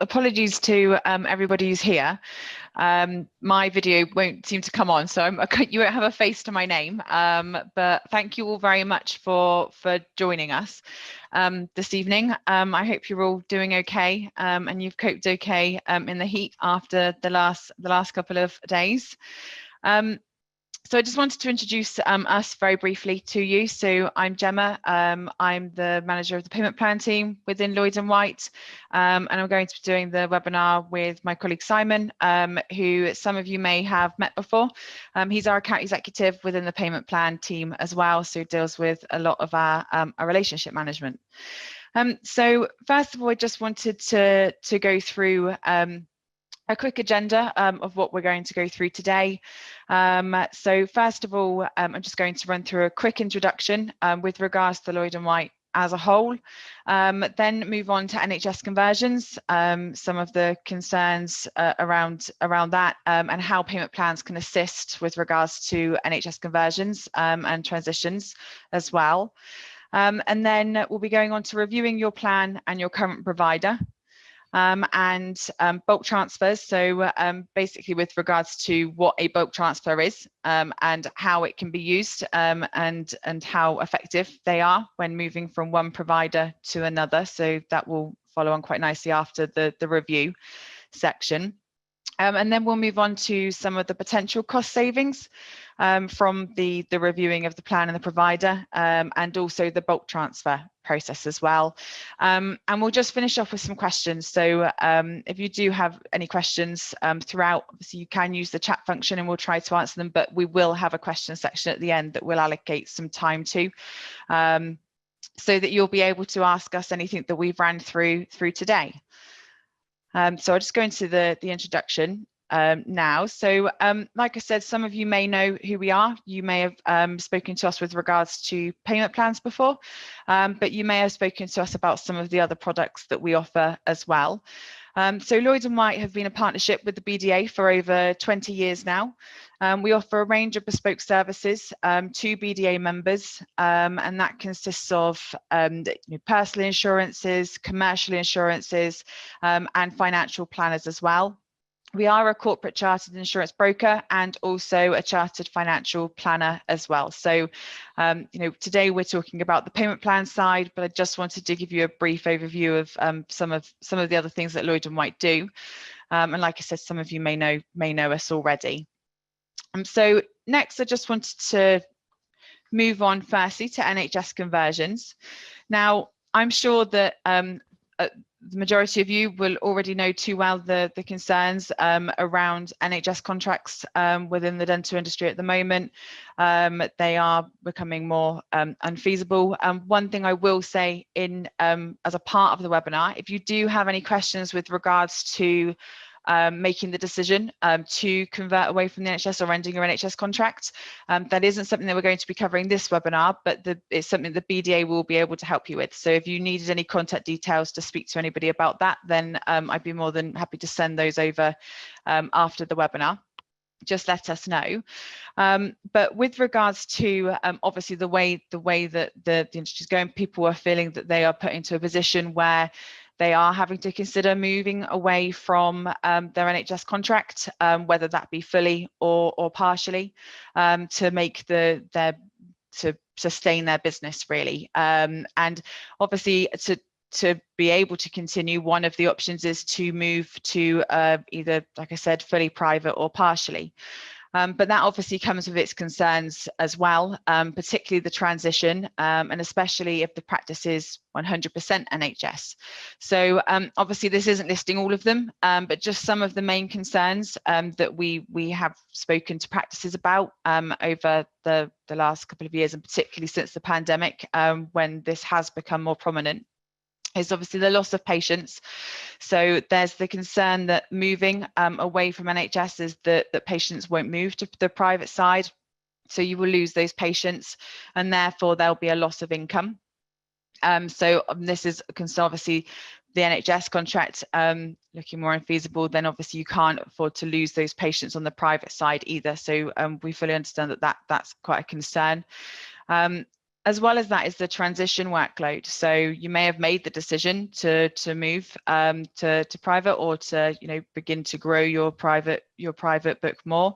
apologies to everybody who's here. My video won't seem to come on, so you won't have a face to my name, but thank you all very much for joining us this evening. I hope you're all doing okay and you've coped okay in the heat after the last couple of days. So I just wanted to introduce us very briefly to you. So I'm Gemma. I'm the manager of the payment plan team within Lloyd Whyte, and I'm going to be doing the webinar with my colleague Simon, who some of you may have met before. He's our account executive within the payment plan team as well, so deals with a lot of our relationship management. So first of all, I just wanted to go through a quick agenda of what we're going to go through today. So first of all, I'm just going to run through a quick introduction with regards to Lloyd Whyte as a whole, then move on to NHS conversions, some of the concerns around that, and how payment plans can assist with regards to NHS conversions and transitions as well. And then we'll be going on to reviewing your plan and your current provider. And bulk transfers, so basically with regards to what a bulk transfer is and how it can be used and how effective they are when moving from one provider to another. So that will follow on quite nicely after the review section. And then we'll move on to some of the potential cost savings from the reviewing of the plan and the provider, and also the bulk transfer process as well. And we'll just finish off with some questions. So if you do have any questions throughout, obviously you can use the chat function and we'll try to answer them, but we will have a question section at the end that we'll allocate some time to, so that you'll be able to ask us anything that we've ran through today. So I'll just go into the introduction now. So like I said, some of you may know who we are. You may have spoken to us with regards to payment plans before, but you may have spoken to us about some of the other products that we offer as well. So Lloyd Whyte have been a partnership with the BDA for over 20 years now. We offer a range of bespoke services to BDA members, and that consists of personal insurances, commercial insurances, and financial planners as well. We are a corporate chartered insurance broker and also a chartered financial planner as well. So, today we're talking about the payment plan side, but I just wanted to give you a brief overview of some of the other things that Lloyd Whyte do. And like I said, some of you may know us already. So next, I just wanted to move on firstly to NHS conversions. Now, I'm sure that the majority of you will already know too well the concerns around NHS contracts within the dental industry at the moment. They are becoming more unfeasible. One thing I will say as a part of the webinar, if you do have any questions with regards to making the decision to convert away from the NHS or ending your NHS contract, that isn't something that we're going to be covering this webinar, but it's something the BDA will be able to help you with. So if you needed any contact details to speak to anybody about that, then I'd be more than happy to send those over after the webinar. Just let us know. But with regards to obviously the way that the industry is going, people are feeling that they are put into a position where they are having to consider moving away from their NHS contract, whether that be fully or partially, to make to sustain their business really. And obviously to be able to continue, one of the options is to move to either, like I said, fully private or partially. But that obviously comes with its concerns as well, particularly the transition, and especially if the practice is 100% NHS. So obviously this isn't listing all of them, but just some of the main concerns that we have spoken to practices about over the last couple of years, and particularly since the pandemic, when this has become more prominent, is obviously the loss of patients. So there's the concern that moving away from NHS is that patients won't move to the private side. So you will lose those patients and therefore there'll be a loss of income. So this is a concern, obviously the NHS contract looking more unfeasible, then obviously you can't afford to lose those patients on the private side either. So we fully understand that that's quite a concern. as well as that is the transition workload. So you may have made the decision to move to private, or to begin to grow your private book more,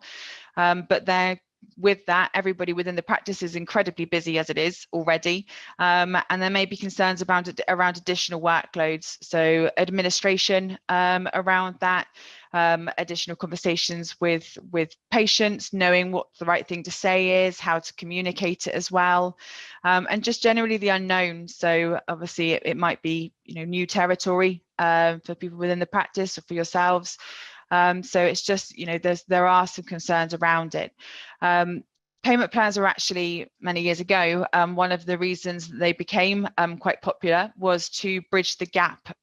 but there, with that, everybody within the practice is incredibly busy as it is already, and there may be concerns around additional workloads, so administration around that, additional conversations with patients, knowing what the right thing to say is, how to communicate it as well, and just generally the unknown. So obviously it might be new territory for people within the practice or for yourselves. So it's just, there are some concerns around it. Payment plans were actually, many years ago, one of the reasons that they became quite popular was to bridge the gap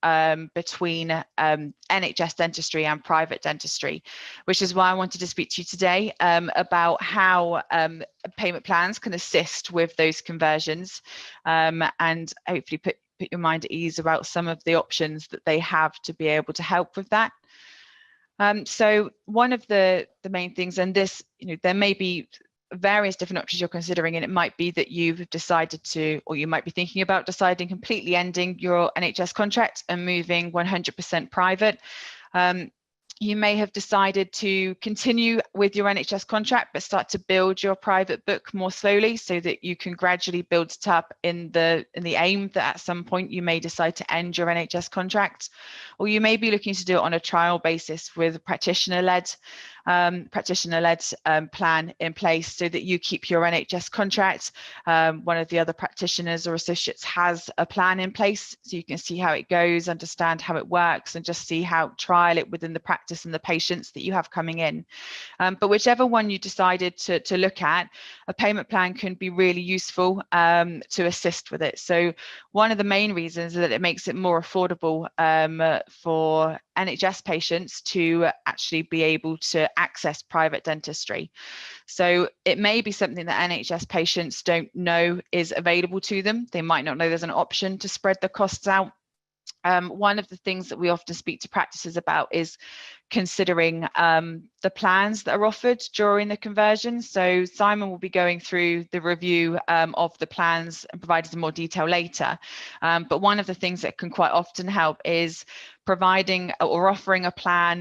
between NHS dentistry and private dentistry, which is why I wanted to speak to you today about how payment plans can assist with those conversions, and hopefully put your mind at ease about some of the options that they have to be able to help with that. So one of the main things, and this, there may be various different options you're considering, and it might be that you've decided to, or you might be thinking about deciding completely ending your NHS contract and moving 100% private. You may have decided to continue with your NHS contract, but start to build your private book more slowly, so that you can gradually build it up in the aim that at some point you may decide to end your NHS contract. Or you may be looking to do it on a trial basis with a practitioner-led plan in place, so that you keep your NHS contract. One of the other practitioners or associates has a plan in place, so you can see how it goes, understand how it works, and just see how, trial it within the practice and the patients that you have coming in. But whichever one you decided to look at, a payment plan can be really useful to assist with it. So one of the main reasons is that it makes it more affordable for NHS patients to actually be able to access private dentistry. So it may be something that NHS patients don't know is available to them. They might not know there's an option to spread the costs out. One of the things that we often speak to practices about is considering the plans that are offered during the conversion. So Simon will be going through the review of the plans and provide some more detail later. But one of the things that can quite often help is providing or offering a plan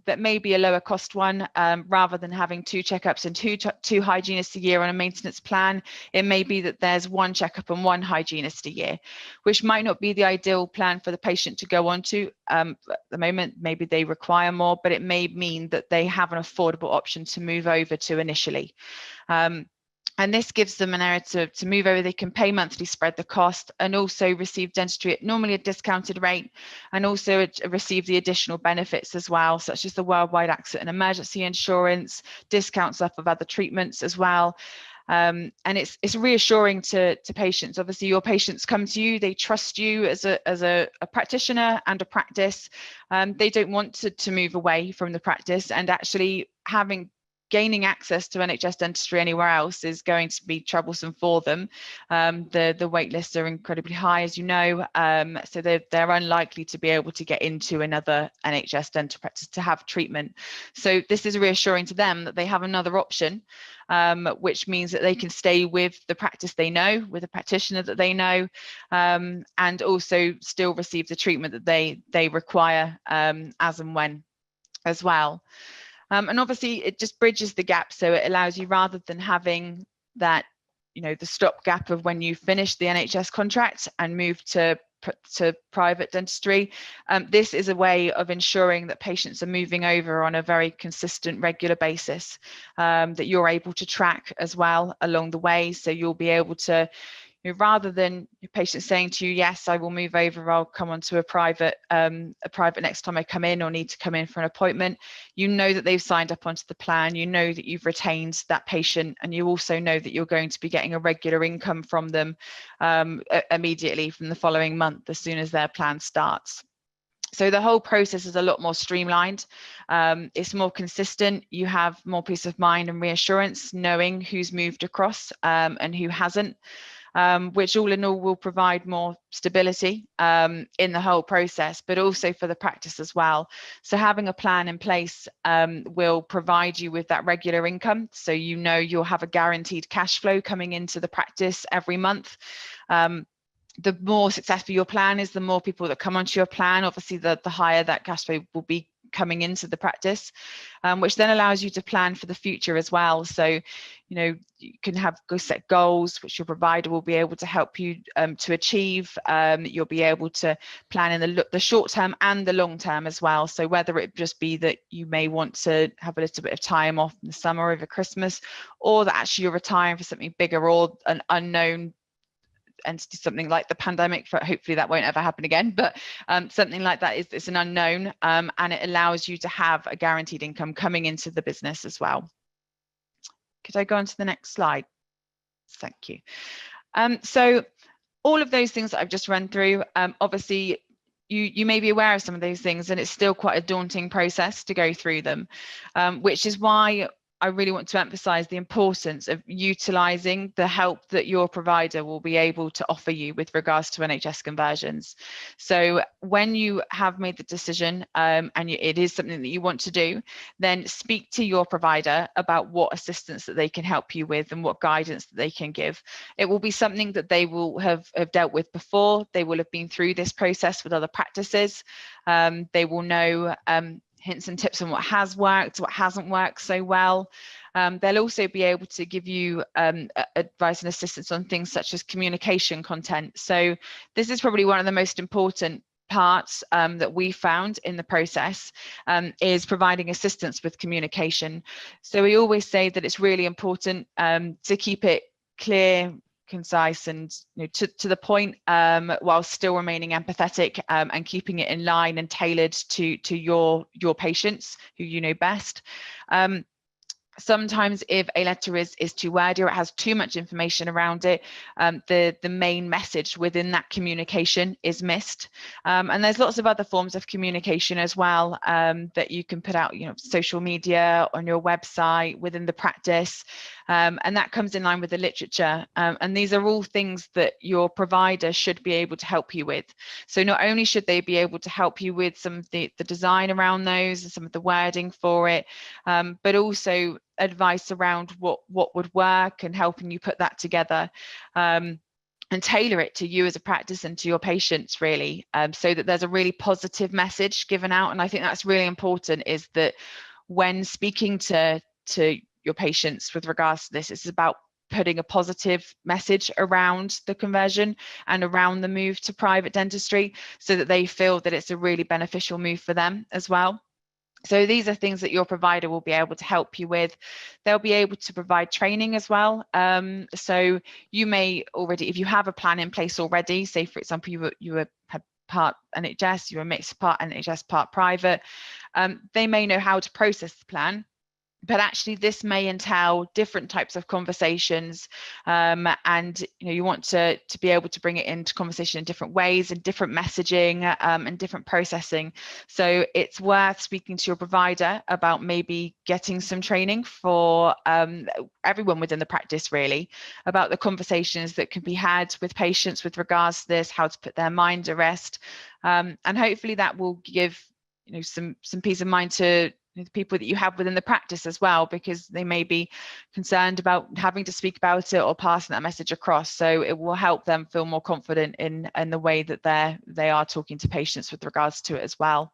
that may be a lower cost one, rather than having 2 checkups and two hygienists a year on a maintenance plan. It may be that there's 1 checkup and 1 hygienist a year, which might not be the ideal plan for the patient to go on to at the moment. Maybe they require more, but it may mean that they have an affordable option to move over to initially. And this gives them an area to move over. They can pay monthly, spread the cost, and also receive dentistry at normally a discounted rate, and also receive the additional benefits as well, such as the worldwide accident and emergency insurance, discounts off of other treatments as well. And it's reassuring to patients. Obviously, your patients come to you, they trust you as a practitioner and a practice. They don't want to move away from the practice, and actually gaining access to NHS dentistry anywhere else is going to be troublesome for them. The wait lists are incredibly high, as you know, so they're unlikely to be able to get into another NHS dental practice to have treatment. So this is reassuring to them that they have another option, which means that they can stay with the practice they know, with a practitioner that they know, and also still receive the treatment that they require as and when as well. And obviously it just bridges the gap, so it allows you, rather than having that, the stopgap of when you finish the NHS contract and move to private dentistry. This is a way of ensuring that patients are moving over on a very consistent, regular basis, that you're able to track as well along the way. So you'll be able to, rather than your patient saying to you, yes, I will move over, I'll come onto a private next time I come in, or need to come in for an appointment, you know that they've signed up onto the plan, you know that you've retained that patient, and you also know that you're going to be getting a regular income from them immediately from the following month, as soon as their plan starts. So the whole process is a lot more streamlined. It's more consistent. You have more peace of mind and reassurance knowing who's moved across and who hasn't. which all in all will provide more stability in the whole process, but also for the practice as well. So having a plan in place will provide you with that regular income, so you know you'll have a guaranteed cash flow coming into the practice every month. The more successful your plan is, the more people that come onto your plan, obviously the higher that cash flow will be coming into the practice, which then allows you to plan for the future as well. So, you know, you can have set goals, which your provider will be able to help you to achieve. You'll be able to plan in the short term and the long term as well. So whether it just be that you may want to have a little bit of time off in the summer over Christmas, or that actually you're retiring for something bigger or an unknown entity, something like the pandemic, for hopefully that won't ever happen again, but something like that it's an unknown, and it allows you to have a guaranteed income coming into the business as well. Could I go on to the next slide? Thank you. So all of those things that I've just run through, obviously you may be aware of some of those things, and it's still quite a daunting process to go through them, which is why I really want to emphasize the importance of utilizing the help that your provider will be able to offer you with regards to NHS conversions. So when you have made the decision and it is something that you want to do, then speak to your provider about what assistance that they can help you with and what guidance that they can give. It will be something that they will have dealt with before. They will have been through this process with other practices. They will know hints and tips on what has worked, what hasn't worked so well. They'll also be able to give you advice and assistance on things such as communication content. So this is probably one of the most important parts that we found in the process, is providing assistance with communication. So we always say that it's really important to keep it clear, concise, and to the point, while still remaining empathetic, and keeping it in line and tailored to your patients who you know best. Sometimes if a letter is too wordy or it has too much information around it, the main message within that communication is missed. And there's lots of other forms of communication as well, that you can put out, social media, on your website, within the practice, and that comes in line with the literature. And these are all things that your provider should be able to help you with. So not only should they be able to help you with some of the design around those and some of the wording for it, but also advice around what would work and helping you put that together, and tailor it to you as a practice and to your patients, really, so that there's a really positive message given out. And I think that's really important, is that when speaking to your patients with regards to this, it's about putting a positive message around the conversion and around the move to private dentistry, so that they feel that it's a really beneficial move for them as well. So these are things that your provider will be able to help you with. They'll be able to provide training as well. So you may already, if you have a plan in place already, say for example you had part NHS, you were mixed part NHS, part private, they may know how to process the plan. But actually this may entail different types of conversations, and you want to be able to bring it into conversation in different ways and different messaging, and different processing. So it's worth speaking to your provider about maybe getting some training for everyone within the practice, really, about the conversations that can be had with patients with regards to this, how to put their mind at rest, and hopefully that will give some peace of mind to the people that you have within the practice as well, because they may be concerned about having to speak about it or passing that message across. So it will help them feel more confident in the way that they are talking to patients with regards to it as well.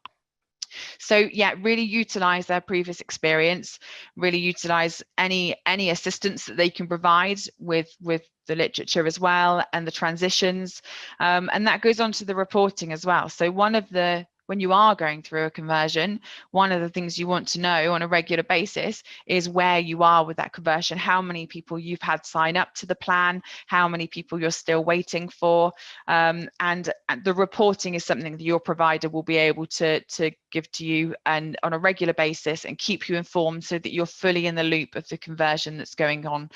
So yeah, really utilize their previous experience, really utilize any assistance that they can provide with the literature as well, and the transitions, and that goes on to the reporting as well. So when you are going through a conversion, one of the things you want to know on a regular basis is where you are with that conversion, how many people you've had sign up to the plan, how many people you're still waiting for, and the reporting is something that your provider will be able to give to you and on a regular basis and keep you informed so that you're fully in the loop of the conversion that's going on.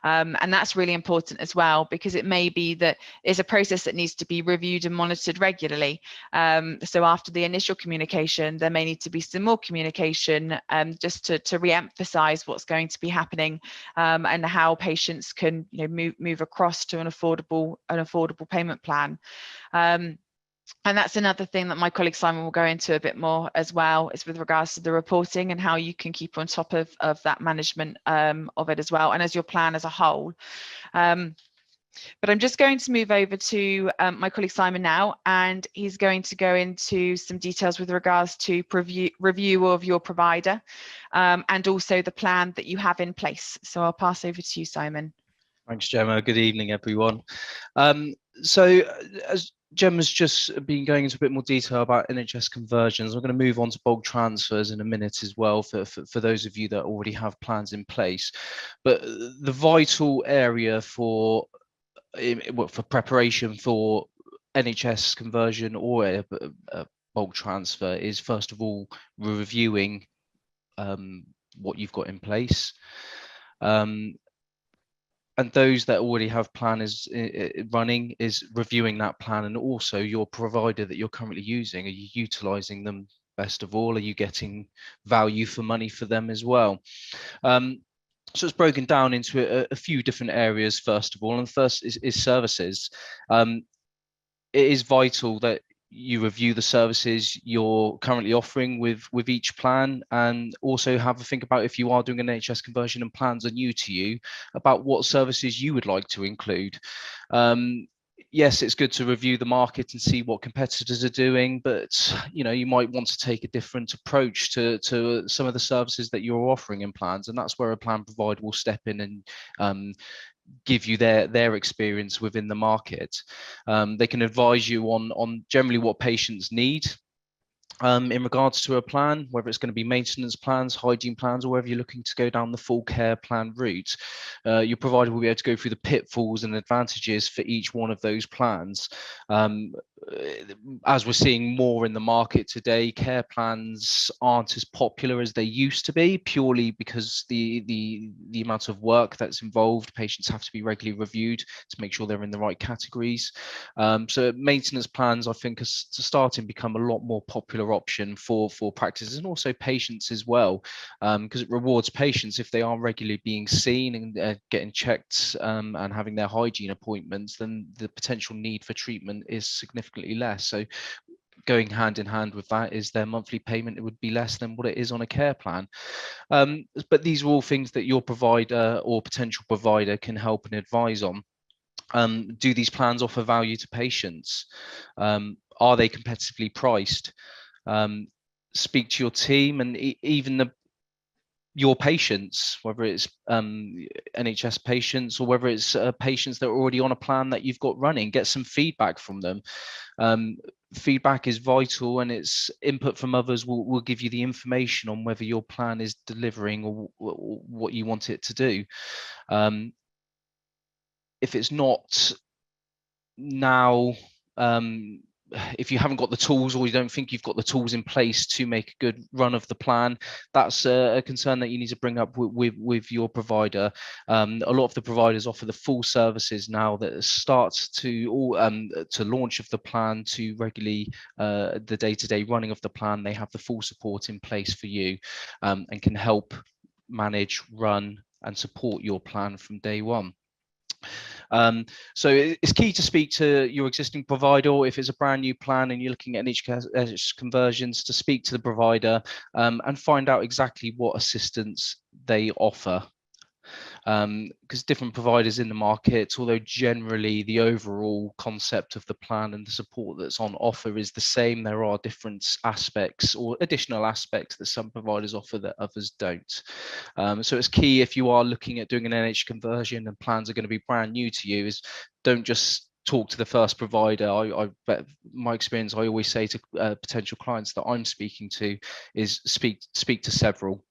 And that's really important as well, because it may be that it's a process that needs to be reviewed and monitored regularly. So after the initial communication, there may need to be some more communication just to re-emphasize what's going to be happening and how patients can move across to an affordable payment plan. And that's another thing that my colleague Simon will go into a bit more as well, is with regards to the reporting and how you can keep on top of that management of it as well, and as your plan as a whole. But I'm just going to move over to my colleague Simon now, and he's going to go into some details with regards to review of your provider and also the plan that you have in place. So I'll pass over to you, Simon. Thanks, Gemma. Good evening, everyone. So as Gemma's just been going into a bit more detail about NHS conversions, I'm going to move on to bulk transfers in a minute as well for those of you that already have plans in place. But the vital area for preparation for NHS conversion or a bulk transfer is, first of all, reviewing what you've got in place. And those that already have plan running is reviewing that plan, and also your provider that you're currently using. Are you utilizing them best of all? Are you getting value for money for them as well? So it's broken down into a few different areas, first of all. And first is services. It is vital that you review the services you're currently offering with each plan, and also have a think about, if you are doing an NHS conversion and plans are new to you, about what services you would like to include. Yes, it's good to review the market and see what competitors are doing, but you might want to take a different approach to some of the services that you're offering in plans, and that's where a plan provider will step in and give you their experience within the market. They can advise you on generally what patients need in regards to a plan, whether it's going to be maintenance plans, hygiene plans, or whether you're looking to go down the full care plan route. Your provider will be able to go through the pitfalls and advantages for each one of those plans. As we're seeing more in the market today, care plans aren't as popular as they used to be, purely because the amount of work that's involved. Patients have to be regularly reviewed to make sure they're in the right categories. So maintenance plans, I think, are starting to become a lot more popular option for practices, and also patients as well, because it rewards patients if they are regularly being seen and getting checked and having their hygiene appointments. Then the potential need for treatment is significantly less. So going hand in hand with that is their monthly payment. It would be less than what it is on a care plan. But these are all things that your provider or potential provider can help and advise on. Do these plans offer value to patients? Are they competitively priced? Speak to your team and even your patients, whether it's NHS patients or whether it's patients that are already on a plan that you've got running. Get some feedback from them. Feedback is vital, and its input from others will give you the information on whether your plan is delivering or what you want it to do. If it's not now, if you haven't got the tools, or you don't think you've got the tools in place to make a good run of the plan, that's a concern that you need to bring up with your provider. A lot of the providers offer the full services now that starts to launch of the plan to regularly the day-to-day running of the plan. They have the full support in place for you, and can help manage, run, and support your plan from day one. So it's key to speak to your existing provider, or if it's a brand new plan and you're looking at NHS conversions, to speak to the provider and find out exactly what assistance they offer. Because different providers in the market, although generally the overall concept of the plan and the support that's on offer is the same, there are different aspects or additional aspects that some providers offer that others don't. So it's key, if you are looking at doing an NHS conversion and plans are going to be brand new to you, is don't just talk to the first provider. I bet my experience, I always say to potential clients that I'm speaking to is speak to several.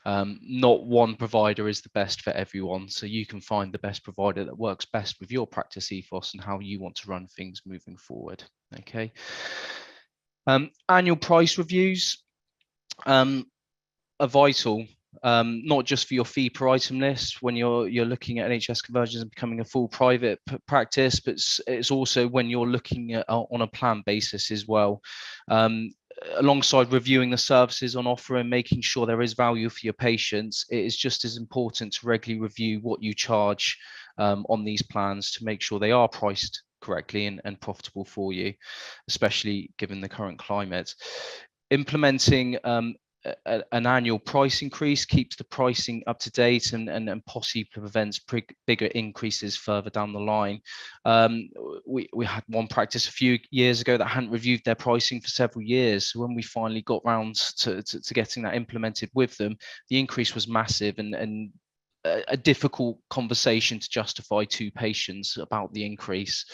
Not one provider is the best for everyone, so you can find the best provider that works best with your practice ethos and how you want to run things moving forward. Okay. Annual price reviews are vital, not just for your fee per item list when you're looking at NHS conversions and becoming a full private practice, but it's also when you're looking at on a plan basis as well. Alongside reviewing the services on offer and making sure there is value for your patients, it is just as important to regularly review what you charge on these plans to make sure they are priced correctly and profitable for you, especially given the current climate. Implementing an annual price increase keeps the pricing up to date and possibly prevents bigger increases further down the line. We had one practice a few years ago that hadn't reviewed their pricing for several years. So when we finally got round to getting that implemented with them, the increase was massive and a difficult conversation to justify to patients about the increase.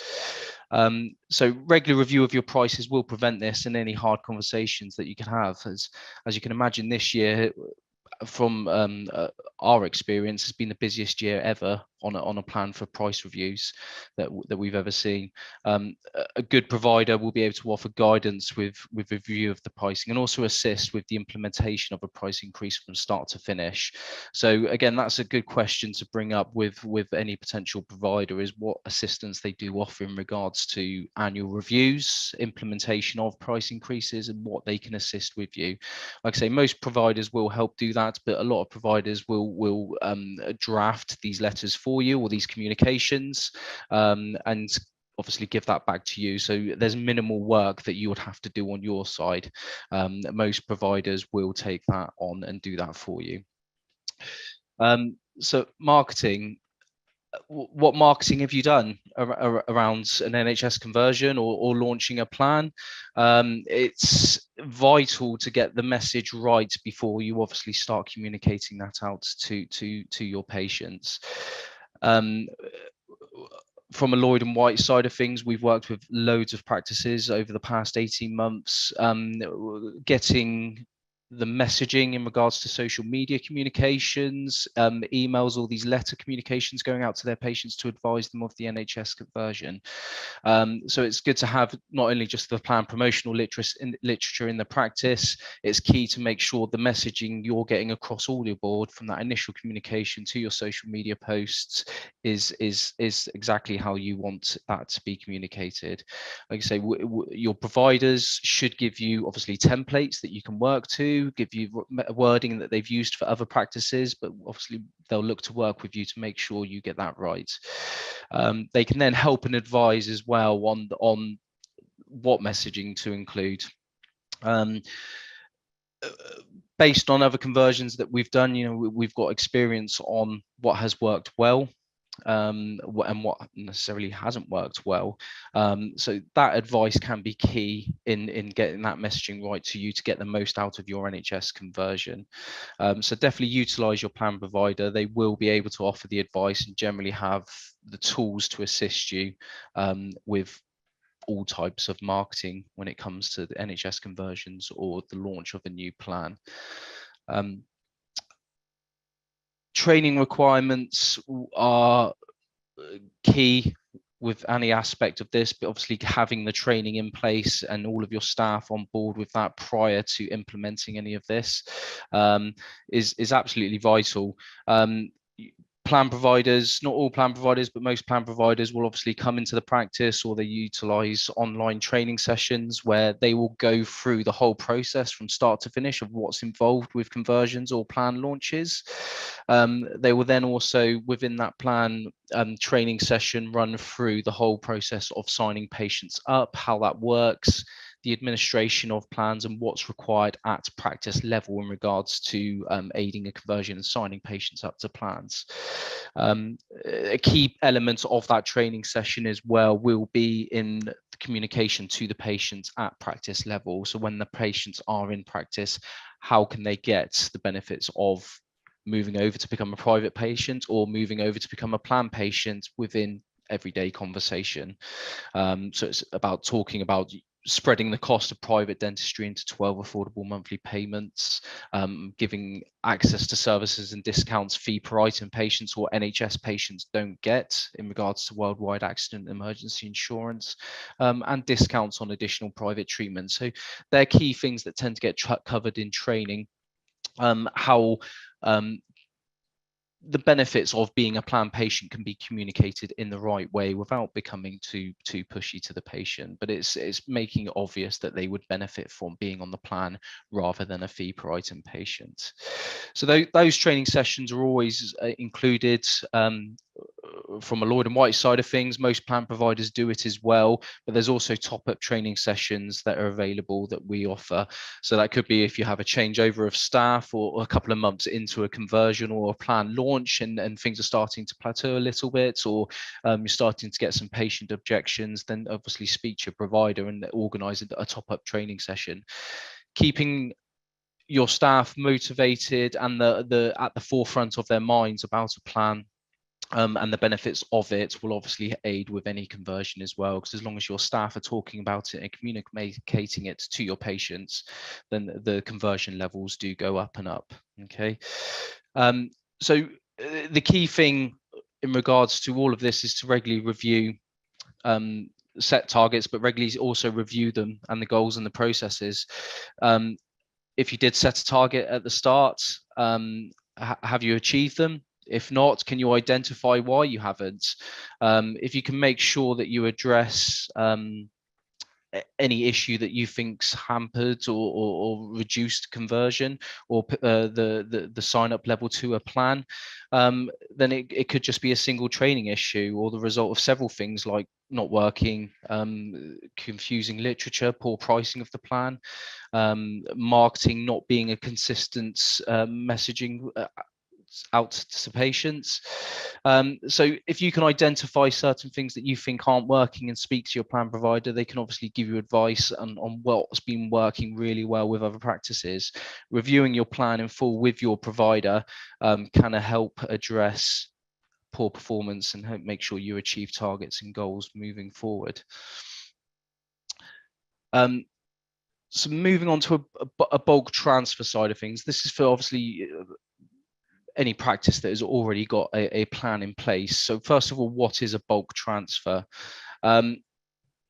So regular review of your prices will prevent this and any hard conversations that you can have. As you can imagine, this year, from our experience, has been the busiest year ever on a plan for price reviews that we've ever seen. A good provider will be able to offer guidance with review of the pricing and also assist with the implementation of a price increase from start to finish. So again, that's a good question to bring up with any potential provider, is what assistance they do offer in regards to annual reviews, implementation of price increases, and what they can assist with you. Like I say, most providers will help do that, but a lot of providers will draft these letters for you or these communications and obviously give that back to you. So there's minimal work that you would have to do on your side. Most providers will take that on and do that for you. So marketing. What marketing have you done around an NHS conversion or launching a plan? It's vital to get the message right before you obviously start communicating that out to your patients. From a Lloyd and Whyte side of things, we've worked with loads of practices over the past 18 months, getting the messaging in regards to social media communications, emails, all these letter communications going out to their patients to advise them of the NHS conversion. So it's good to have not only just the plan promotional literature in the practice, it's key to make sure the messaging you're getting across all your board from that initial communication to your social media posts is exactly how you want that to be communicated. Like I say, your providers should give you obviously templates that you can work to, give you wording that they've used for other practices, but obviously they'll look to work with you to make sure you get that right. They can then help and advise as well on what messaging to include. Based on other conversions that we've done, we've got experience on what has worked well and what necessarily hasn't worked well. So that advice can be key in getting that messaging right to you to get the most out of your NHS conversion. So definitely utilize your plan provider. They will be able to offer the advice and generally have the tools to assist you with all types of marketing when it comes to the NHS conversions or the launch of a new plan. Training requirements are key with any aspect of this, but obviously having the training in place and all of your staff on board with that prior to implementing any of this is absolutely vital. Plan providers, not all plan providers, but most plan providers will obviously come into the practice or they utilize online training sessions where they will go through the whole process from start to finish of what's involved with conversions or plan launches. They will then also within that plan training session run through the whole process of signing patients up, how that works, the administration of plans and what's required at practice level in regards to aiding a conversion and signing patients up to plans. A key element of that training session as well will be in the communication to the patients at practice level. So when the patients are in practice, how can they get the benefits of moving over to become a private patient or moving over to become a plan patient within everyday conversation. So it's about talking about spreading the cost of private dentistry into 12 affordable monthly payments, giving access to services and discounts fee per item patients or NHS patients don't get in regards to worldwide accident emergency insurance, and discounts on additional private treatments. So they're key things that tend to get covered in training. How the benefits of being a plan patient can be communicated in the right way without becoming too pushy to the patient, but it's making it obvious that they would benefit from being on the plan rather than a fee per item patient. So those training sessions are always included. From a Lloyd Whyte side of things, most plan providers do it as well, but there's also top-up training sessions that are available that we offer. So that could be if you have a changeover of staff, or a couple of months into a conversion or a plan launch, and things are starting to plateau a little bit, or you're starting to get some patient objections, then obviously speak to your provider and organise a top-up training session. Keeping your staff motivated and at the forefront of their minds about a plan and the benefits of it will obviously aid with any conversion as well, because as long as your staff are talking about it and communicating it to your patients, then the conversion levels do go up and up. Okay, so the key thing in regards to all of this is to regularly review set targets, but regularly also review them and the goals and the processes. If you did set a target at the start, have you achieved them? If not, can you identify why you haven't? If you can make sure that you address any issue that you think's hampered or reduced conversion, or the sign up level to a plan, then it could just be a single training issue or the result of several things like not working, confusing literature, poor pricing of the plan, marketing not being a consistent messaging out to patients. So if you can identify certain things that you think aren't working and speak to your plan provider, they can obviously give you advice on what's been working really well with other practices. Reviewing your plan in full with your provider can help address poor performance and help make sure you achieve targets and goals moving forward. So moving on to a bulk transfer side of things, this is for obviously any practice that has already got a plan in place. So first of all, what is a bulk transfer?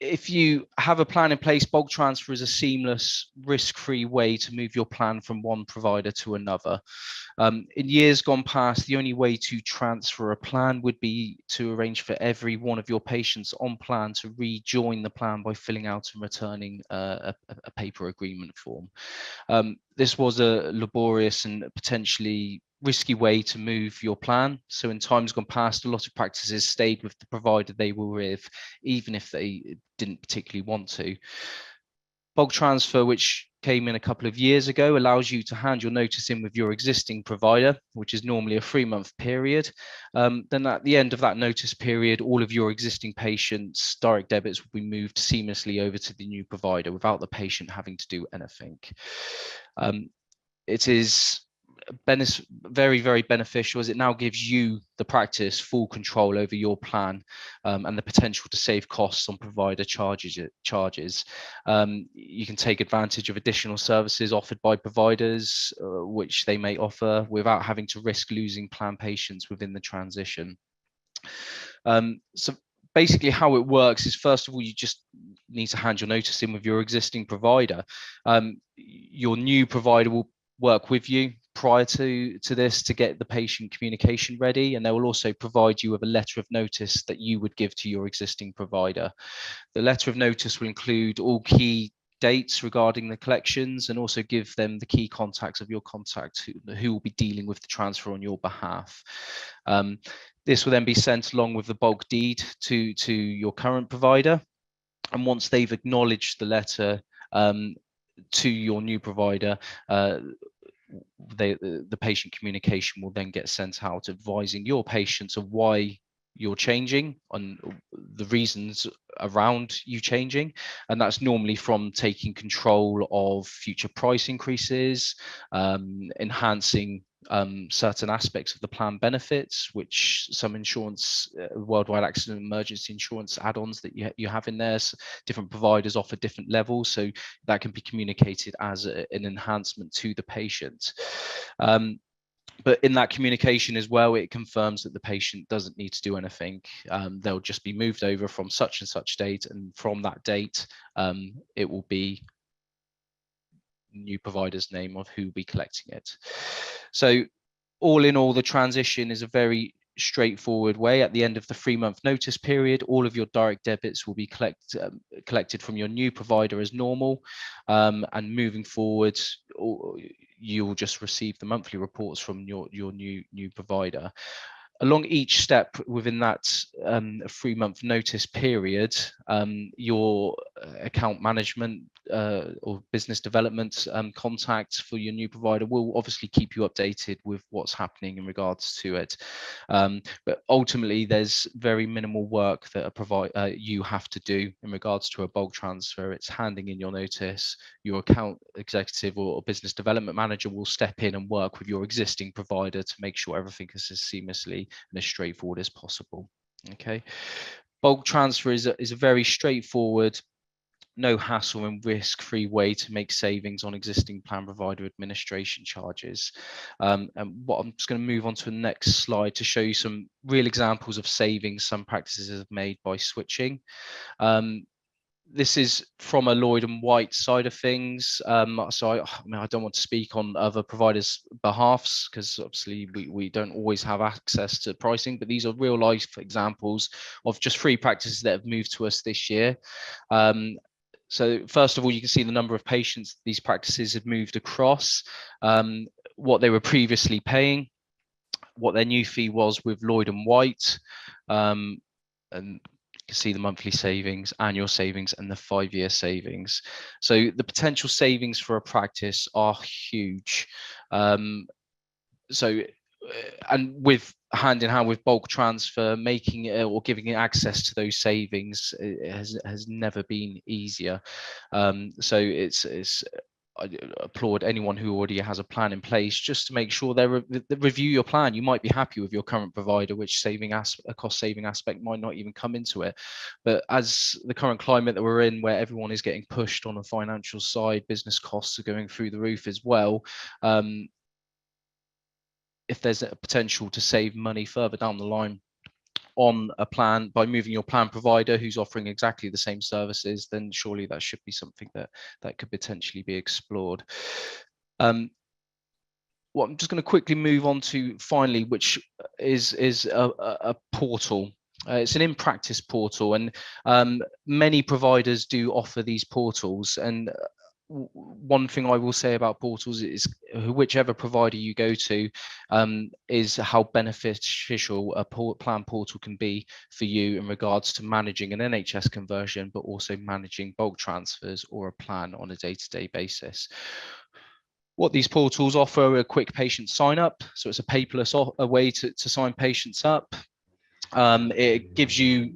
If you have a plan in place, bulk transfer is a seamless, risk-free way to move your plan from one provider to another. In years gone past, the only way to transfer a plan would be to arrange for every one of your patients on plan to rejoin the plan by filling out and returning a paper agreement form. This was a laborious and potentially risky way to move your plan. So in times gone past, a lot of practices stayed with the provider they were with, even if they didn't particularly want to. Bulk transfer, which came in a couple of years ago, allows you to hand your notice in with your existing provider, which is normally a 3-month period. Then at the end of that notice period, all of your existing patients' direct debits will be moved seamlessly over to the new provider without the patient having to do anything. It is very, very beneficial, as it now gives you, the practice, full control over your plan and the potential to save costs on provider charges. You can take advantage of additional services offered by providers, which they may offer, without having to risk losing plan patients within the transition. So basically how it works is, first of all, you just need to hand your notice in with your existing provider. Your new provider will work with you prior to this to get the patient communication ready, and they will also provide you with a letter of notice that you would give to your existing provider. The letter of notice will include all key dates regarding the collections and also give them the key contacts of your contact who will be dealing with the transfer on your behalf. This will then be sent along with the bulk deed to your current provider, and once they've acknowledged the letter to your new provider, the patient communication will then get sent out advising your patients of why you're changing and the reasons around you changing, and that's normally from taking control of future price increases, enhancing certain aspects of the plan benefits, which some insurance, worldwide accident emergency insurance add-ons that you have in there. So different providers offer different levels, so that can be communicated as an enhancement to the patient. But in that communication as well, it confirms that the patient doesn't need to do anything. They'll just be moved over from such and such date, and from that date, it will be new provider's name of who will be collecting it. So all in all, the transition is a very straightforward way. At the end of the 3-month notice period, all of your direct debits will be collected from your new provider as normal, and moving forward, you will just receive the monthly reports from your new provider. Along each step within that 3-month notice period, your account management or business development contacts for your new provider will obviously keep you updated with what's happening in regards to it. But ultimately, there's very minimal work that you have to do in regards to a bulk transfer. It's handing in your notice. Your account executive or business development manager will step in and work with your existing provider to make sure everything is as seamlessly and as straightforward as possible. Okay, bulk transfer is a very straightforward, no hassle and risk-free way to make savings on existing plan provider administration charges. And what I'm just going to move on to the next slide to show you some real examples of savings some practices have made by switching. This is from a Lloyd and Whyte side of things. So I don't want to speak on other providers' behalfs because obviously we don't always have access to pricing, but these are real life examples of just 3 practices that have moved to us this year. So first of all, you can see the number of patients these practices have moved across, what they were previously paying, what their new fee was with Lloyd and Whyte, and you can see the monthly savings, annual savings, and the 5-year savings. So the potential savings for a practice are huge. And with hand in hand with bulk transfer, making it or giving it access to those savings has never been easier. So I applaud anyone who already has a plan in place just to make sure they review your plan. You might be happy with your current provider, which a cost saving aspect might not even come into it. But as the current climate that we're in, where everyone is getting pushed on the financial side, business costs are going through the roof as well. If there's a potential to save money further down the line on a plan by moving your plan provider who's offering exactly the same services, then surely that should be something that could potentially be explored. I'm just going to quickly move on to finally, which is a portal. It's an in-practice portal, and many providers do offer these portals. And one thing I will say about portals is whichever provider you go to is how beneficial a plan portal can be for you in regards to managing an NHS conversion, but also managing bulk transfers or a plan on a day-to-day basis. What these portals offer are a quick patient sign up. So it's a paperless way to sign patients up. It gives you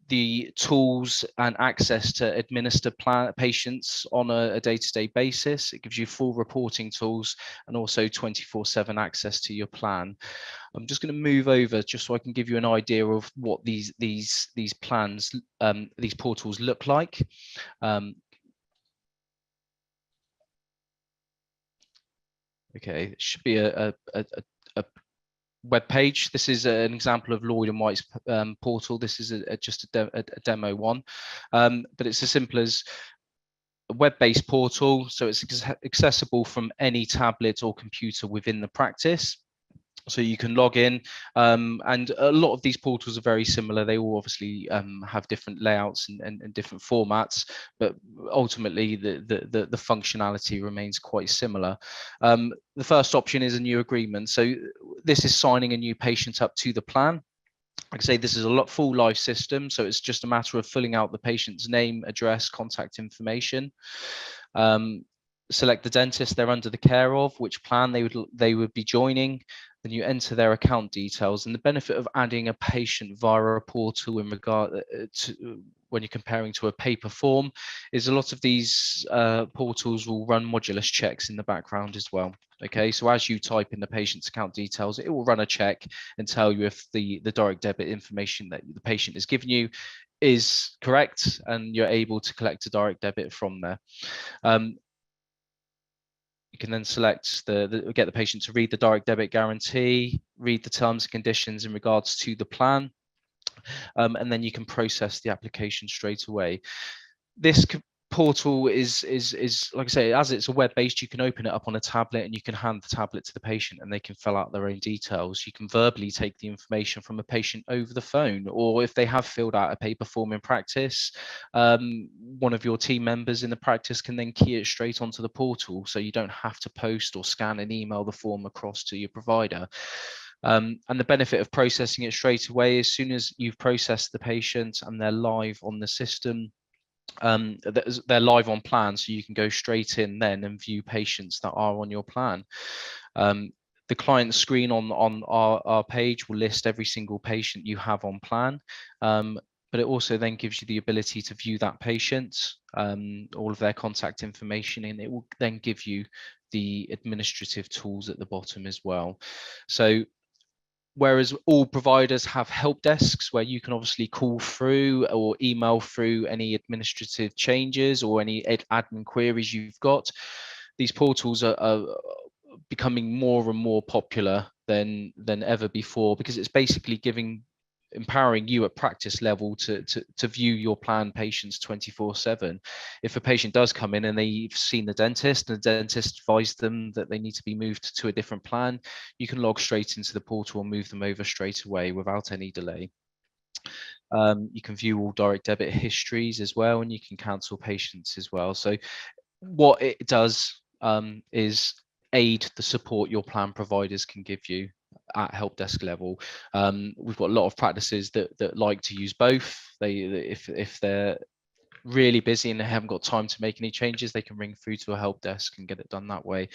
the tools and access to administer patients on a day-to-day basis. It gives you full reporting tools and also 24/7 access to your plan. I'm just going to move over just so I can give you an idea of what these plans, these portals look like. Okay, it should be a web page. This is an example of Lloyd and Whyte's portal. This is just a demo one, but it's as simple as a web-based portal, so it's accessible from any tablet or computer within the practice. So you can log in, and a lot of these portals are very similar. They all obviously have different layouts and different formats, but ultimately the functionality remains quite similar. The first option is a new agreement. So this is signing a new patient up to the plan. Like I say, this is a full live system, so it's just a matter of filling out the patient's name, address, contact information. select the dentist they're under the care of, which plan they would be joining. Then you enter their account details. And the benefit of adding a patient via a portal in regard to when you're comparing to a paper form is a lot of these portals will run modulus checks in the background as well. Okay, so as you type in the patient's account details, it will run a check and tell you if the direct debit information that the patient has given you is correct, and you're able to collect a direct debit from there. You can then select get the patient to read the direct debit guarantee, read the terms and conditions in regards to the plan, and then you can process the application straight away. This portal is like I say, as it's a web-based, you can open it up on a tablet and you can hand the tablet to the patient and they can fill out their own details. You can verbally take the information from a patient over the phone, or if they have filled out a paper form in practice, one of your team members in the practice can then key it straight onto the portal, so you don't have to post or scan and email the form across to your provider. And the benefit of processing it straight away, as soon as you've processed the patient and they're live on the system, they're live on plan, so you can go straight in then and view patients that are on your plan. The client screen on our page will list every single patient you have on plan, but it also then gives you the ability to view that patient, all of their contact information, and it will then give you the administrative tools at the bottom as well. So whereas all providers have help desks where you can obviously call through or email through any administrative changes or any admin queries you've got, these portals are becoming more and more popular than ever before, because it's basically empowering you at practice level to view your plan patients 24/7. If a patient does come in and they've seen the dentist and the dentist advised them that they need to be moved to a different plan, you can log straight into the portal and move them over straight away without any delay. You can view all direct debit histories as well, and you can cancel patients as well. So what it does is aid the support your plan providers can give you at help desk level. We've got a lot of practices that like to use both. If they're really busy and they haven't got time to make any changes, they can ring through to a help desk and get it done that way.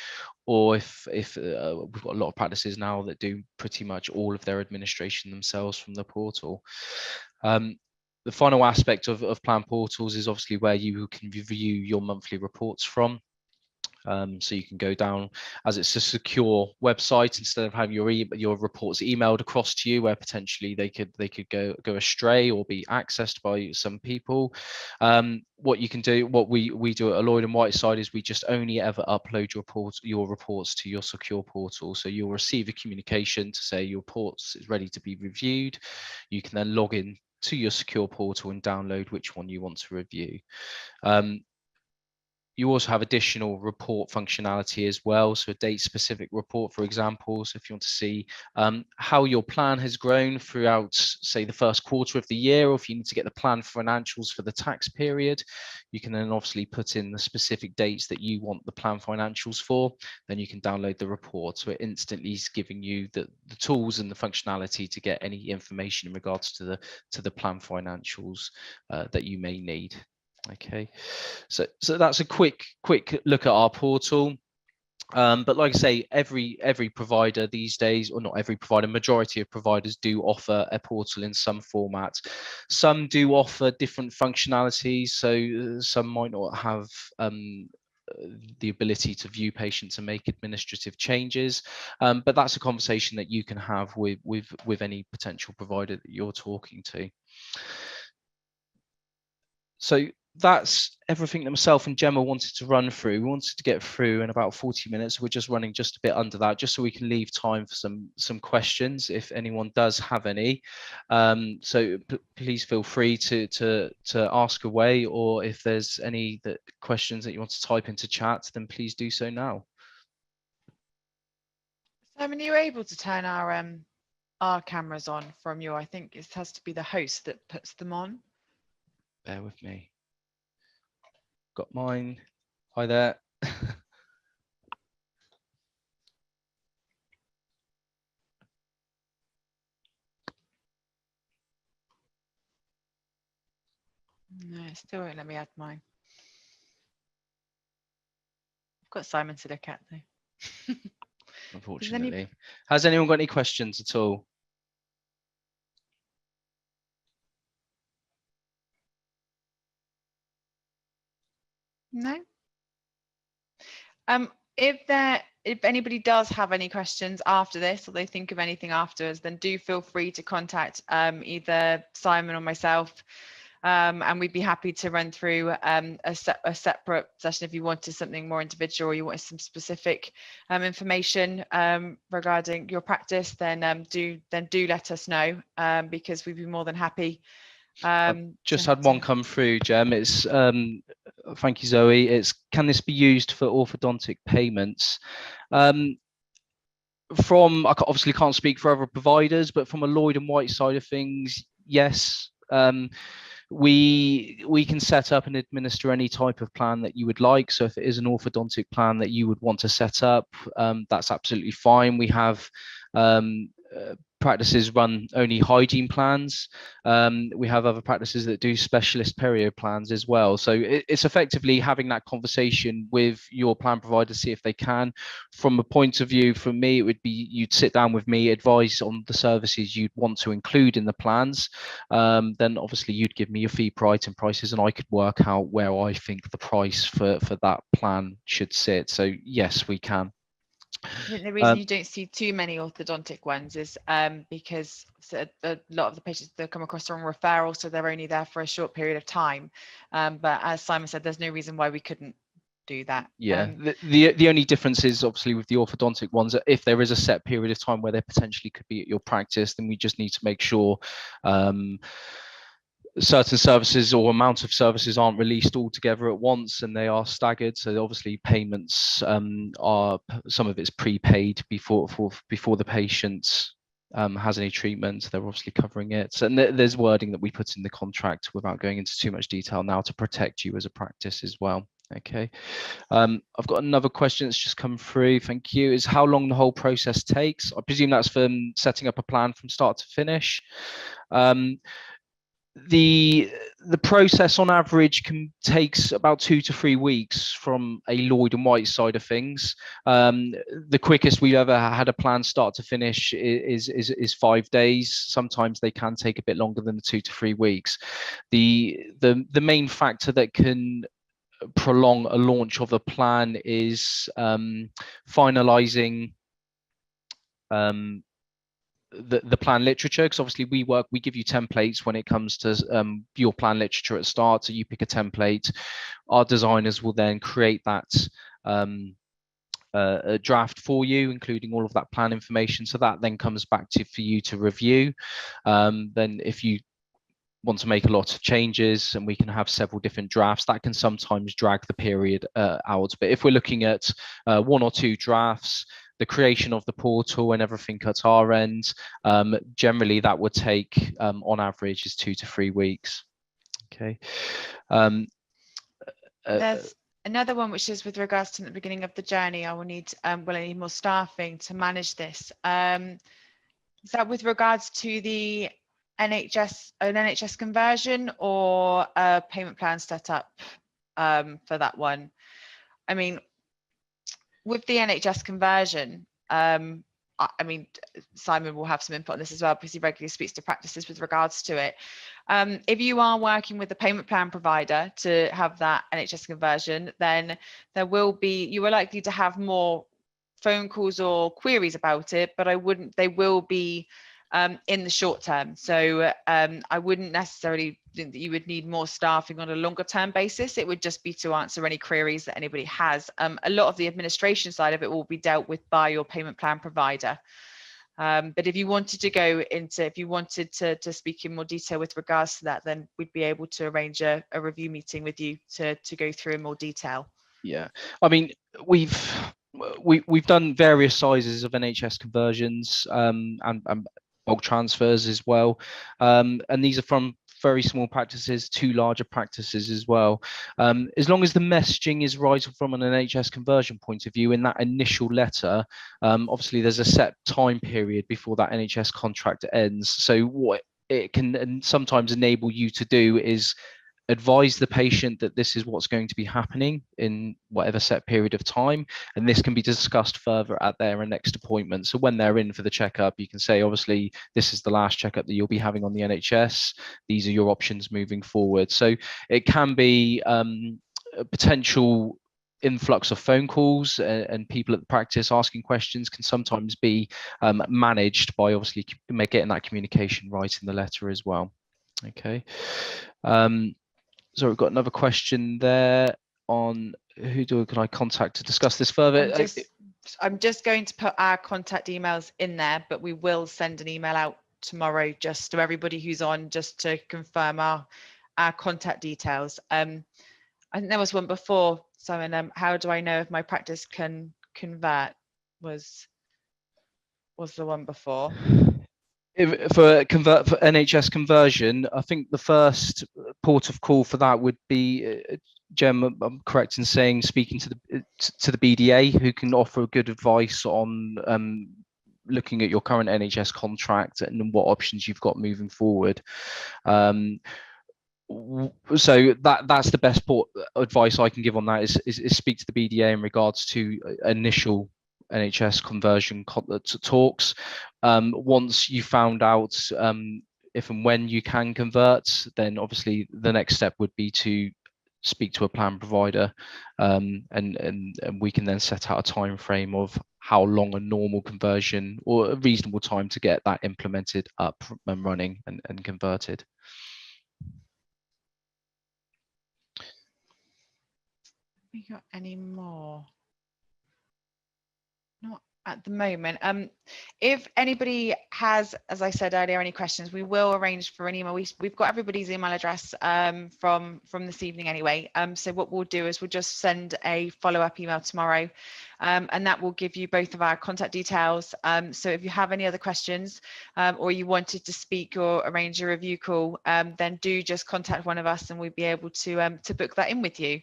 Or if we've got a lot of practices now that do pretty much all of their administration themselves from the portal. The final aspect of plan portals is obviously where you can review your monthly reports from. So you can go down, as it's a secure website, instead of having your reports emailed across to you, where potentially they could go astray or be accessed by some people. What you can do, what we do at a Lloyd Whyte side, is we just only ever upload your reports to your secure portal. So you'll receive a communication to say your reports is ready to be reviewed. You can then log in to your secure portal and download which one you want to review. You also have additional report functionality as well. So a date specific report, for example. So if you want to see how your plan has grown throughout, say, the first quarter of the year, or if you need to get the plan financials for the tax period, you can then obviously put in the specific dates that you want the plan financials for. Then you can download the report. So it instantly is giving you the tools and the functionality to get any information in regards to the plan financials that you may need. Okay, so that's a quick look at our portal. But like I say, every provider these days, or not every provider, majority of providers do offer a portal in some format. Some do offer different functionalities, so some might not have the ability to view patients and make administrative changes, but that's a conversation that you can have with any potential provider that you're talking to. So that's everything that myself and Gemma wanted to run through. We wanted to get through in about 40 minutes. We're just running just a bit under that, just so we can leave time for some questions if anyone does have any. So please feel free to ask away, or if there's any questions that you want to type into chat, then please do so now. Simon, are you able to turn our cameras on from you? I think it has to be the host that puts them on. Bear with me. Got mine. Hi there. No, it still won't let me add mine. I've got Simon to look at though. Unfortunately. Has anyone got any questions at all? No. If anybody does have any questions after this, or they think of anything afterwards, then do feel free to contact either Simon or myself, and we'd be happy to run through a separate session if you wanted something more individual, or you wanted some specific information regarding your practice. Then do let us know, because we'd be more than happy. Just had one come through, Gem. It's thank you, Zoe. It's, can this be used for orthodontic payments? From, I obviously can't speak for other providers, but from a Lloyd and Whyte side of things, yes. We can set up and administer any type of plan that you would like. So if it is an orthodontic plan that you would want to set up, that's absolutely fine. We have practices run only hygiene plans. We have other practices that do specialist perio plans as well. So it's effectively having that conversation with your plan provider, see if they can. From a point of view, for me, it would be you'd sit down with me, advise on the services you'd want to include in the plans. Then obviously you'd give me your fee prices, and I could work out where I think the price for that plan should sit. So yes, we can. I think the reason you don't see too many orthodontic ones is because a lot of the patients that come across are on referral, so they're only there for a short period of time. But as Simon said, there's no reason why we couldn't do that. Yeah, the only difference is obviously with the orthodontic ones, that if there is a set period of time where they potentially could be at your practice, then we just need to make sure certain services or amount of services aren't released all together at once, and they are staggered. So obviously payments are, some of it's prepaid before the patient has any treatment. They're obviously covering it. And there's wording that we put in the contract, without going into too much detail now, to protect you as a practice as well. Okay. I've got another question that's just come through. Thank you. Is how long the whole process takes? I presume that's from setting up a plan from start to finish. The process on average takes about 2 to 3 weeks from a Lloyd and Whyte side of things. The quickest we've ever had a plan start to finish is 5 days. Sometimes they can take a bit longer than the 2 to 3 weeks. The main factor that can prolong a launch of a plan is finalizing the plan literature, because obviously we give you templates when it comes to your plan literature at start. So you pick a template, our designers will then create that a draft for you, including all of that plan information. So that then comes back for you to review. Then if you want to make a lot of changes, and we can have several different drafts, that can sometimes drag the period out. But if we're looking at 1 or 2 drafts, the creation of the portal and everything at our end, generally that would take on average is 2 to 3 weeks. Okay. There's another one which is with regards to the beginning of the journey. I will need I need more staffing to manage this. Is that with regards to the NHS conversion, or a payment plan set up for that one? I mean, with the NHS conversion, I mean, Simon will have some input on this as well, because he regularly speaks to practices with regards to it. If you are working with a payment plan provider to have that NHS conversion, then you are likely to have more phone calls or queries about it, but they will be in the short term. So I wouldn't necessarily think that you would need more staffing on a longer term basis. It would just be to answer any queries that anybody has. A lot of the administration side of it will be dealt with by your payment plan provider. But if you wanted to speak in more detail with regards to that, then we'd be able to arrange a review meeting with you to go through in more detail. Yeah, I mean, we've done various sizes of NHS conversions and bulk transfers as well, and these are from very small practices to larger practices as well. As long as the messaging is right from an NHS conversion point of view in that initial letter, obviously there's a set time period before that NHS contract ends. So what it can sometimes enable you to do is advise the patient that this is what's going to be happening in whatever set period of time, and this can be discussed further at their next appointment. So when they're in for the checkup, you can say, obviously, this is the last checkup that you'll be having on the NHS. These are your options moving forward. So it can be a potential influx of phone calls, and people at the practice asking questions can sometimes be managed by obviously getting that communication right in the letter as well. Okay. So we've got another question there on can I contact to discuss this further? I'm just going to put our contact emails in there, but we will send an email out tomorrow just to everybody who's on, just to confirm our contact details. I think there was one before, Simon. How do I know if my practice can convert? Was the one before? For NHS conversion, I think the first port of call for that would be, Gemma, I'm correct in saying, speaking to the BDA, who can offer good advice on looking at your current NHS contract and what options you've got moving forward. So that's the best advice I can give on that is speak to the BDA in regards to initial NHS conversion talks. Once you found out if and when you can convert, then obviously the next step would be to speak to a plan provider, and we can then set out a time frame of how long a normal conversion or a reasonable time to get that implemented up and running and converted. We got any more? Not at the moment. If anybody has, as I said earlier, any questions, we will arrange for an email. We've got everybody's email address from this evening anyway. So what we'll do is we'll just send a follow-up email tomorrow, and that will give you both of our contact details. So if you have any other questions, or you wanted to speak or arrange a review call, then do just contact one of us and we'll be able to book that in with you.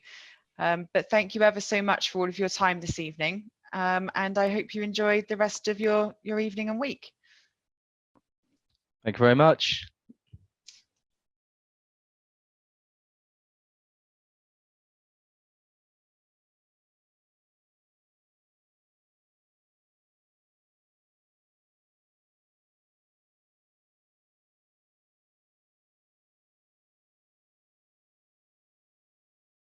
But thank you ever so much for all of your time this evening. And I hope you enjoyed the rest of your evening and week. Thank you very much.